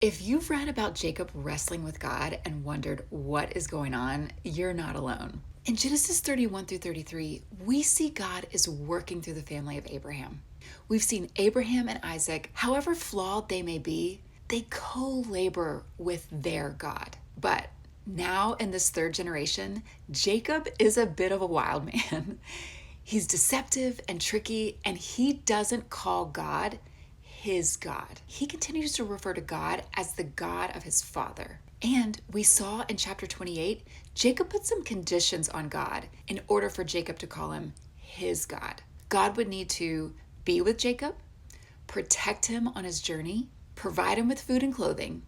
If you've read about Jacob wrestling with God and wondered what is going on, you're not alone. In Genesis 31 through 33, we see God is working through the family of Abraham. We've seen Abraham and Isaac, however flawed they may be, they co-labor with their God. But now in this third generation, Jacob is a bit of a wild man. He's deceptive and tricky, and he doesn't call God his God. He continues to refer to God as the God of his father. And we saw in chapter 28, Jacob put some conditions on God in order for Jacob to call him his God. God would need to be with Jacob, protect him on his journey, provide him with food and clothing,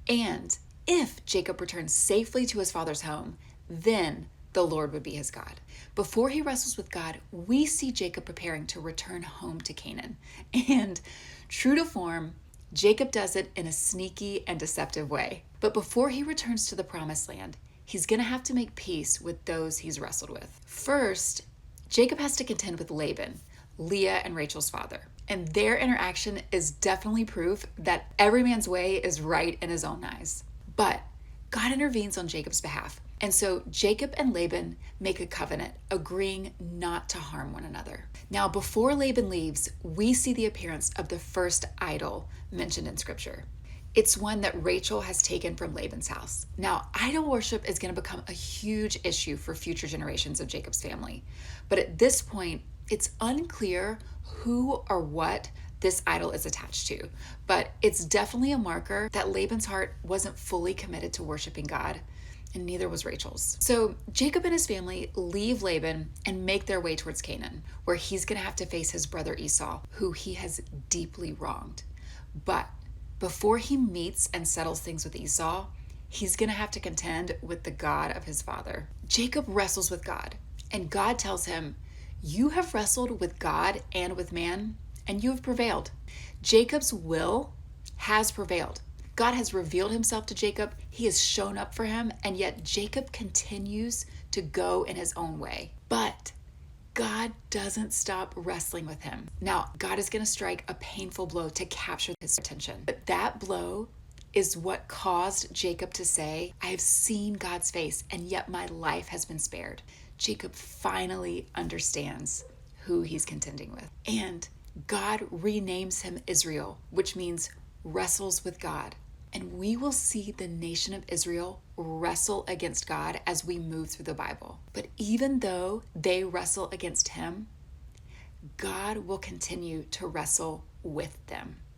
and if Jacob returns safely to his father's home, then the Lord would be his God. Before he wrestles with God, we see Jacob preparing to return home to Canaan. And true to form, Jacob does it in a sneaky and deceptive way. But before he returns to the promised land, he's going to have to make peace with those he's wrestled with. First, Jacob has to contend with Laban, Leah and Rachel's father. And their interaction is definitely proof that every man's way is right in his own eyes. But God intervenes on Jacob's behalf. And so Jacob and Laban make a covenant, agreeing not to harm one another. Now, before Laban leaves, we see the appearance of the first idol mentioned in Scripture. It's one that Rachel has taken from Laban's house. Now, idol worship is going to become a huge issue for future generations of Jacob's family. But at this point, it's unclear who or what this idol is attached to, but it's definitely a marker that Laban's heart wasn't fully committed to worshiping God, and neither was Rachel's. So Jacob and his family leave Laban and make their way towards Canaan, where he's going to have to face his brother Esau, who he has deeply wronged. But before he meets and settles things with Esau, he's going to have to contend with the God of his father. Jacob wrestles with God, and God tells him, "You have wrestled with God and with man, and you have prevailed." Jacob's will has prevailed. God has revealed himself to Jacob. He has shown up for him, and yet Jacob continues to go in his own way. But God doesn't stop wrestling with him. Now, God is going to strike a painful blow to capture his attention. But that blow is what caused Jacob to say, "I have seen God's face, and yet my life has been spared." Jacob finally understands who he's contending with. And God renames him Israel, which means wrestles with God. And we will see the nation of Israel wrestle against God as we move through the Bible. But even though they wrestle against him, God will continue to wrestle with them.